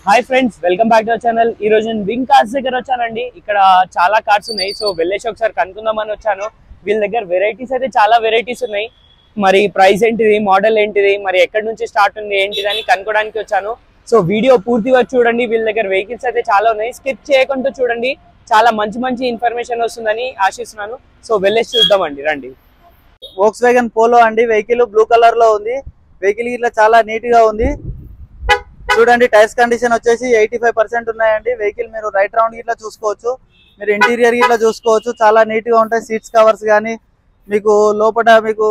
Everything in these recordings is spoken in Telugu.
Hi friends, welcome back to our channel. ఈ రోజు నేను వింగ్ కార్స్ దగ్గర వచ్చానండి. ఇక్కడ చాలా కార్స్ ఉన్నాయి, సో వెళ్ళేసి ఒకసారి కనుక్కుందామని వచ్చాను. వీళ్ళ దగ్గర వెరైటీస్ అయితే చాలా వెరైటీస్ ఉన్నాయి. మరి ప్రైస్ ఏంటిది, మోడల్ ఏంటిది, మరి ఎక్కడి నుంచి స్టార్ట్ ఉంది ఏంటిది అని కనుక్కోవడానికి వచ్చాను. సో వీడియో పూర్తిగా చూడండి. వీళ్ళ దగ్గర వెహికల్స్ అయితే చాలా ఉన్నాయి, స్కిప్ చేయకుండా చూడండి. చాలా మంచి మంచి ఇన్ఫర్మేషన్ వస్తుందని ఆశిస్తున్నాను. సో వెళ్ళేసి చూద్దామండి, రండి. వోక్స్‌వ్యాగన్ పోలో అండి. వెహికల్ బ్లూ కలర్ లో ఉంది. వెహికల్ ఇట్లా చాలా నీట్ గా ఉంది. చూడండి, టైర్స్ కండిషన్ వచ్చేసి 85% ఉన్నాయండి. వెహికల్ మీరు రైట్ రౌండ్ ఇట్లా చూసుకోవచ్చు, మీరు ఇంటీరియర్ ఇట్లా చూసుకోవచ్చు. చాలా నీట్ గా ఉంటాయి. సీట్స్ కవర్స్ కానీ మీకు లోపల మీకు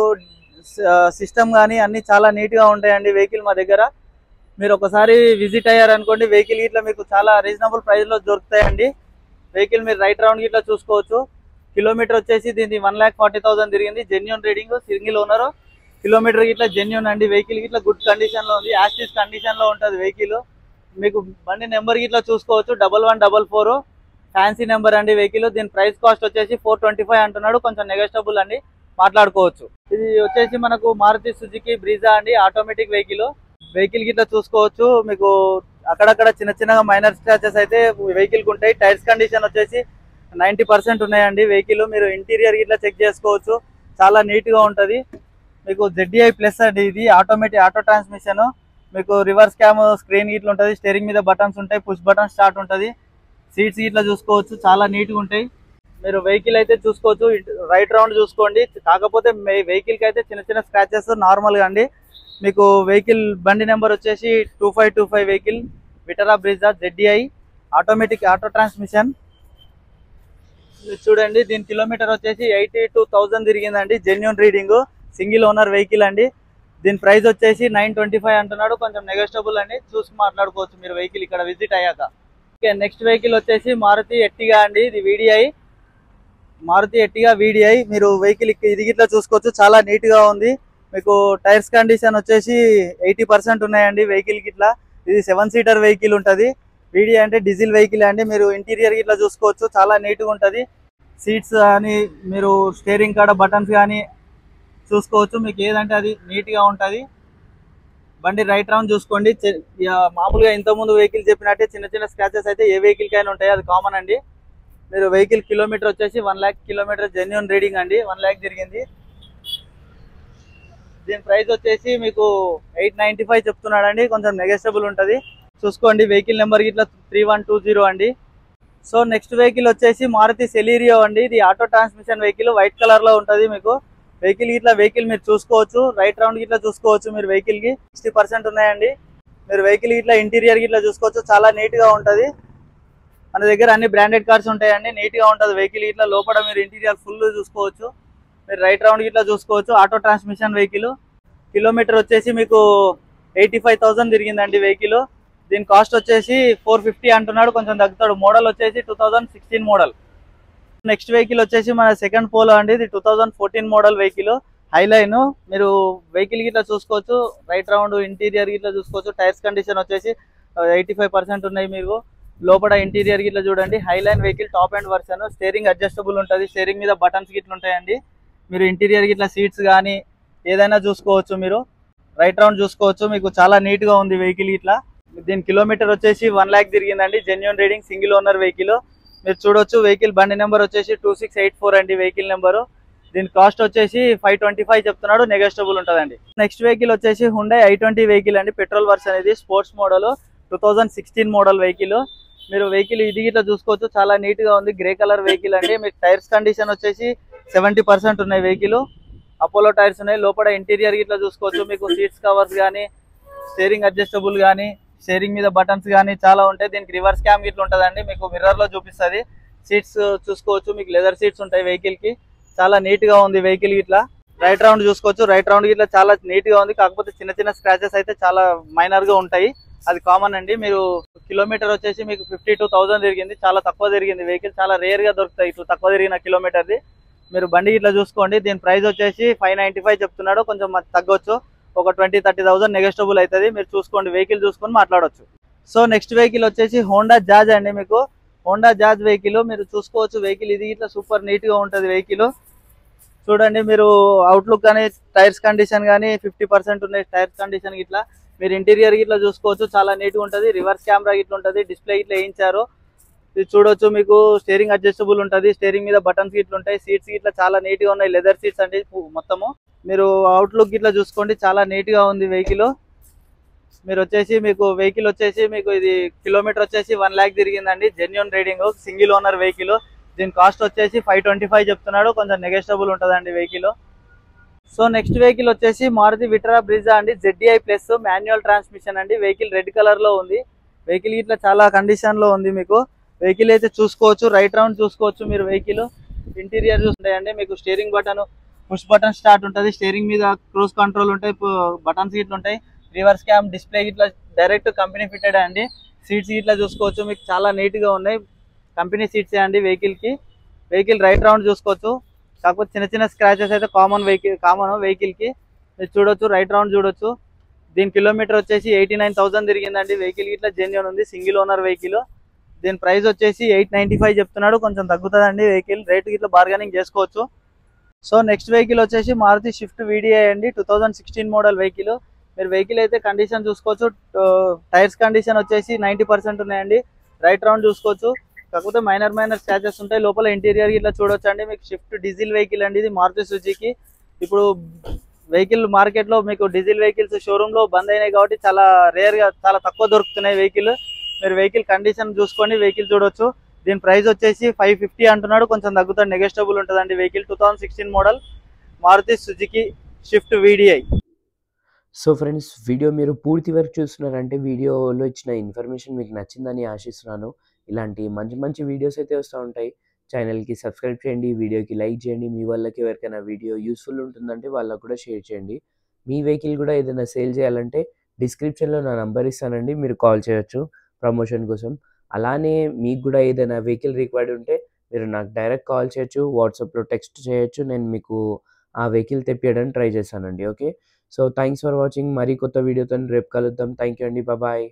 సిస్టమ్ కానీ అన్ని చాలా నీట్ గా ఉంటాయండి. వెహికల్ మా దగ్గర మీరు ఒకసారి విజిట్ అయ్యారనుకోండి, వెహికల్ ఇట్లా మీకు చాలా రీజనబుల్ ప్రైస్ లో దొరుకుతాయండి. వెహికల్ మీరు రైట్ రౌండ్ ఇట్లా చూసుకోవచ్చు. కిలోమీటర్ వచ్చేసి దీన్ని 1,40,000 తిరిగింది. Genuine reading, single owner. Kilometre ఇట్లా జెన్యూన్ అండి. వెహికల్ ఇట్లా గుడ్ కండిషన్ లో ఉంది. యాస్టిస్ కండిషన్ లో ఉంటుంది వెహికల్. మీకు బండి నెంబర్ ఇట్లా చూసుకోవచ్చు, 1144 ఫ్యాన్సీ నెంబర్ అండి వెహికల్. దీని ప్రైస్ కాస్ట్ వచ్చేసి 425 అంటున్నాడు. కొంచెం నెగోషియబుల్ అండి, మాట్లాడుకోవచ్చు. ఇది వచ్చేసి మనకు మారుతి సుజుకి బ్రీజా అండి, ఆటోమేటిక్ వెహికల్. వెహికల్ గిట్లా చూసుకోవచ్చు. మీకు అక్కడక్కడ చిన్న చిన్నగా మైనర్ స్క్రాచెస్ అయితే వెహికల్ కి ఉంటాయి. టైర్స్ కండిషన్ వచ్చేసి 90% ఉన్నాయండి వెహికల్. మీరు ఇంటీరియర్ గిట్లా చెక్ చేసుకోవచ్చు, చాలా నీట్ గా ఉంటది. మీకు ZDI ప్లస్ అండి, ఇది ఆటోమేటిక్ ఆటో ట్రాన్స్మిషన్. మీకు రివర్స్ క్యామ్ స్క్రీన్ గిట్లా ఉంటుంది. స్టీరింగ్ మీద బటన్స్ ఉంటాయి, పుష్ బటన్ స్టార్ట్ ఉంటుంది. సీట్స్ గిట్లా చూసుకోవచ్చు, చాలా నీట్ గా ఉంటాయి. మీరు వెహికల్ అయితే చూసుకోవచ్చు. రైట్ రౌండ్ చూసుకోండి. కాకపోతే వెహికల్ కి అయితే చిన్న చిన్న స్క్రాచెస్ నార్మల్ గా అండి. మీకు వెహికల్ బండి నెంబర్ వచ్చేసి 2525 vehicle Vitara Brezza ZDI automatic auto transmission. చూడండి, దీని కిలోమీటర్ వచ్చేసి 82,000 తిరిగిందండి. Genuine reading, single owner vehicle అండి. దీని ప్రైస్ వచ్చేసి 925 అంటున్నాడు. కొంచెం నెగోషియబుల్ అండి, చూసి మాట్లాడుకోవచ్చు మీరు వెహికల్ ఇక్కడ విజిట్ అయ్యాక. ఓకే, నెక్స్ట్ వెహికల్ వచ్చేసి మారుతి ఎర్టిగా అండి. ఇది VDI, మారుతి ఎర్టిగా VDI. మీరు వెహికల్ ఇది ఇట్లా చూసుకోవచ్చు, చాలా నీట్ గా ఉంది. మీకు టైర్స్ కండిషన్ వచ్చేసి 80% ఉన్నాయండి వెహికల్ కి. ఇట్లా ఇది 7 సీటర్ వెహికల్ ఉంటుంది. VDI అంటే డీజిల్ వెహికల్ అండి. మీరు ఇంటీరియర్ ఇట్లా చూసుకోవచ్చు, చాలా నీట్ గా ఉంటుంది. సీట్స్ కానీ మీరు స్టీరింగ్ కాడ బటన్స్ కానీ చూసుకోవచ్చు. మీకు ఏదంటే అది నీట్ గా ఉంటుంది. బండి రైట్ రౌండ్ చూసుకోండి. మామూలుగా ఇంతకుముందు వెహికల్ చెప్పినట్టే చిన్న చిన్న స్క్రాచెస్ అయితే ఏ వెహికల్ కైనా ఉంటాయి, అది కామన్ అండి. మీరు వెహికల్ కిలోమీటర్ వచ్చేసి 1 lakh కిలోమీటర్ జెన్యూన్ రీడింగ్ అండి. 1 lakh తిరిగింది. దీని ప్రైస్ వచ్చేసి మీకు 895 చెప్తున్నాడండి. కొంచెం నెగోషియబుల్ ఉంటుంది, చూసుకోండి. వెహికల్ నెంబర్ ఇట్లా 3120 అండి. సో నెక్స్ట్ వెహికల్ వచ్చేసి మారుతి సెలీరియో అండి. ఇది auto transmission vehicle, white colour లో ఉంటుంది. మీకు వెహికల్ ఇట్లా మీరు చూసుకోవచ్చు. రైట్ రౌండ్ ఇట్లా చూసుకోవచ్చు. మీరు వెహికల్ కి 60% ఉన్నాయండి. మీరు వెహికల్ ఇట్లా ఇంటీరియర్ ఇట్లా చూసుకోవచ్చు, చాలా నీట్ గా ఉంటుంది. మన దగ్గర అన్ని బ్రాండెడ్ కార్స్ ఉంటాయండి. నీట్ గా ఉంటుంది వెహికల్. ఇట్లా లోపల మీరు ఇంటీరియర్ ఫుల్ చూసుకోవచ్చు. మీరు రైట్ రౌండ్ ఇట్లా చూసుకోవచ్చు. Auto transmission vehicle. కిలోమీటర్ వచ్చేసి మీకు 85,000 తిరిగిందండి వెహికల్. దీని కాస్ట్ వచ్చేసి 450 అంటున్నాడు. కొంచెం తగ్గుతాడు. మోడల్ వచ్చేసి 2016 మోడల్. నెక్స్ట్ వెహికల్ వచ్చేసి మన సెకండ్ పోలో అండి. ఇది 2014 మోడల్ వెహికల్, హైలైన్. మీరు వెహికల్ గిట్లా చూసుకోవచ్చు. రైట్ రౌండ్ ఇంటీరియర్ గిట్లా చూసుకోవచ్చు. టైర్స్ కండిషన్ వచ్చేసి 85% ఉన్నాయి. మీరు లోపల ఇంటీరియర్ గిట్లా చూడండి. Highline vehicle, top end version. Steering adjustable ఉంటుంది. స్టీరింగ్ మీద బటన్స్ గిట్లా ఉంటాయండి. మీరు ఇంటీరియర్ గిట్లా సీట్స్ కానీ ఏదైనా చూసుకోవచ్చు. మీరు రైట్ రౌండ్ చూసుకోవచ్చు. మీకు చాలా నీట్ గా ఉంది వెహికల్ ఇట్లా. దీని కిలోమీటర్ వచ్చేసి 1 lakh తిరిగిందండి. Genuine reading, single owner vehicle. మీరు చూడొచ్చు. వెహికల్ బండి నెంబర్ వచ్చేసి 2684 అండి వెహికల్ నెంబరు. దీని కాస్ట్ వచ్చేసి 525 చెప్తున్నాడు. నెగోషియబుల్ ఉంటుందండి. నెక్స్ట్ వెహికల్ వచ్చేసి హుండై i20 వెహికల్ అండి. Petrol version. ఇది స్పోర్ట్స్ మోడల్, 2016 మోడల్ వెహికల్. మీరు వెహికల్ ఇది ఇట్లా చూసుకోవచ్చు, చాలా నీట్ గా ఉంది. గ్రే కలర్ వెహికల్ అండి. మీకు టైర్స్ కండిషన్ వచ్చేసి 70% ఉన్నాయి వెహికల్. అపోలో టైర్స్ ఉన్నాయి. లోపల ఇంటీరియర్ ఇట్లా చూసుకోవచ్చు. మీకు సీట్స్ కవర్స్ కానీ స్టీరింగ్ అడ్జస్టబుల్ కానీ స్టీరింగ్ మీద బటన్స్ కానీ చాలా ఉంటాయి. దీనికి రివర్స్ క్యామ్ ఇట్లా ఉంటుందండి. మీకు మిర్రర్ లో చూపిస్తుంది. సీట్స్ చూసుకోవచ్చు. మీకు లెదర్ సీట్స్ ఉంటాయి వెహికల్ కి. చాలా నీట్ గా ఉంది వెహికల్ ఇట్లా. రైట్ రౌండ్ చూసుకోవచ్చు. రైట్ రౌండ్ ఇట్లా చాలా నీట్ గా ఉంది. కాకపోతే చిన్న చిన్న స్క్రాచెస్ అయితే చాలా మైనర్ గా ఉంటాయి, అది కామన్ అండి. మీరు కిలోమీటర్ వచ్చేసి మీకు 52,000 తిరిగింది. చాలా తక్కువ తిరిగింది వెహికల్. చాలా రేర్ గా దొరుకుతాయి ఇట్లా తక్కువ తిరిగిన కిలోమీటర్ది. మీరు బండి ఇట్లా చూసుకోండి. దీని ప్రైస్ వచ్చేసి 595 చెప్తున్నాడు. కొంచెం తగ్గొచ్చు, ఒక 20-30,000 నెగోషియబుల్ అవుతుంది. మీరు చూసుకోండి, వెహికల్ చూసుకొని మాట్లాడవచ్చు. సో నెక్స్ట్ వెహికల్ వచ్చేసి హోండా జాజ్ అండి. మీకు హోండా జాజ్ వెహికల్ మీరు చూసుకోవచ్చు. వెహికల్ ఇది ఇట్లా సూపర్ నీట్ గా ఉంటుంది వెహికల్. చూడండి, మీరు అవుట్లుక్ కానీ టైర్స్ కండిషన్ కానీ 50% ఉన్నాయి టైర్స్ కండిషన్ ఇట్లా. మీరు ఇంటీరియర్ ఇట్లా చూసుకోవచ్చు, చాలా నీట్గా ఉంటుంది. రివర్స్ కెమెరా ఇట్లా ఉంటుంది, డిస్ప్లే ఇట్లా వేయించారు. ఇది చూడొచ్చు, మీకు స్టీరింగ్ అడ్జస్టబుల్ ఉంటుంది. స్టీరింగ్ మీద బటన్స్ ఇట్లా ఉంటాయి. సీట్స్ ఇట్లా చాలా నీట్గా ఉన్నాయి, లెదర్ సీట్స్ అండి మొత్తము. మీరు అవుట్లుక్ ఇట్లా చూసుకోండి, చాలా నీట్గా ఉంది వెహికల్. మీరు వచ్చేసి మీకు వెహికల్ వచ్చేసి మీకు ఇది కిలోమీటర్ వచ్చేసి 1 lakh తిరిగిందండి. Genuine reading, single owner vehicle. దీని కాస్ట్ వచ్చేసి 525 చెప్తున్నాడు, కొంచెం నెగోషియబుల్ ఉంటుందండి వెహికల్. సో నెక్స్ట్ వెహికల్ వచ్చేసి మారుతి విట్రా బ్రిజా అండి, ZDI ప్లస్ మాన్యువల్ ట్రాన్స్మిషన్ అండి. వెహికల్ రెడ్ కలర్ లో ఉంది. వెహికల్ ఇట్లా చాలా కండిషన్ లో ఉంది. మీకు వెహికల్ అయితే చూసుకోవచ్చు, రైట్ రౌండ్ చూసుకోవచ్చు మీరు. వెహికల్ ఇంటీరియర్ చూస్తాయండి, మీకు steering button, push button start ఉంటుంది. స్టీరింగ్ మీద క్రూజ్ కంట్రోల్ ఉంటాయి, బటన్స్ ఇట్లా ఉంటాయి. రివర్స్ క్యామ్, డిస్ప్లే ఇట్లా డైరెక్ట్ కంపెనీ ఫిట్టెడ్ అండి. సీట్స్ ఇట్లా చూసుకోవచ్చు, మీకు చాలా నీట్ గా ఉన్నాయి. కంపెనీ సీట్స్ అండి వెహికల్ కి. వెహికల్ రైట్ రౌండ్ చూసుకోవచ్చు, కాకపోతే చిన్న చిన్న స్క్రాచెస్ అయితే కామన్ వెహికల్ కి. మీరు చూడొచ్చు, రైట్ రౌండ్ చూడొచ్చు. దీని కిలోమీటర్ వచ్చేసి 89,000 తిరిగిందండి. వెహికల్ ఇట్లా జెన్యూన్ ఉంది, సింగిల్ ఓనర్ వెహికల్. దీని ప్రైస్ వచ్చేసి 895 చెప్తున్నాడు, కొంచెం తగ్గుతుందండి. వెహికల్ రేట్ ఇట్లా బార్గెనింగ్ చేసుకోవచ్చు. సో నెక్స్ట్ వెహికల్ వచ్చేసి మారుతి స్విఫ్ట్ VDI అండి, 2016 మోడల్ వెహికల్. మీరు వెహికల్ అయితే కండిషన్ చూసుకోవచ్చు. టైర్స్ కండిషన్ వచ్చేసి 90% ఉన్నాయండి. రైట్ రౌండ్ చూసుకోవచ్చు, కాకపోతే మైనర్ స్క్రాచెస్ ఉంటాయి. లోపల ఇంటీరియర్ ఇట్లా చూడొచ్చు అండి. మీకు స్విఫ్ట్ డీజిల్ వెహికల్ అండి, ఇది మారుతి సుజుకి. ఇప్పుడు వెహికల్ మార్కెట్ లో మీకు డీజిల్ వెహికల్స్ షోరూమ్ లో బంద్ అయినాయి కాబట్టి చాలా రేర్ గా, చాలా తక్కువ దొరుకుతున్నాయి వెహికల్. మీరు వెహికల్ కండిషన్ చూసుకొని వెహికల్ చూడొచ్చు. దీని ప్రైస్ వచ్చేసి 550 అంటున్నాడు, కొంచెం తగ్గుతాడు, నెగోషియబుల్ ఉంటుందండి. Vehicle 2016 model Maruti Suzuki Swift VDI. So friends, video మీరు పూర్తి వరకు చూస్తున్నారంటే వీడియోలో ఇచ్చిన ఇన్ఫర్మేషన్ మీకు నచ్చిందని ఆశిస్తున్నాను. ఇలాంటి మంచి మంచి వీడియోస్ అయితే వస్తూ ఉంటాయి. ఛానల్కి సబ్స్క్రైబ్ చేయండి, వీడియోకి లైక్ చేయండి. మీ వాళ్ళకి ఎవరికైనా వీడియో యూస్ఫుల్ ఉంటుందంటే వాళ్ళకు కూడా షేర్ చేయండి. మీ వెహికల్ కూడా ఏదైనా సేల్ చేయాలంటే డిస్క్రిప్షన్లో నా నంబర్ ఇస్తానండి, మీరు కాల్ చేయొచ్చు ప్రమోషన్ కోసం. అలానే మీకు కూడా ఏదైనా వెహికల్ రిక్వైర్డ్ ఉంటే మీరు నాకు డైరెక్ట్ కాల్ చేయొచ్చు, వాట్సాప్లో టెక్స్ట్ చేయొచ్చు. నేను మీకు ఆ వెహికల్ తెప్పియడానికి ట్రై చేస్తానండి. Okay, so thanks for watching. మరీ కొత్త వీడియోతో రేపు కలుద్దాం. థ్యాంక్ యూ అండి, బాయ్.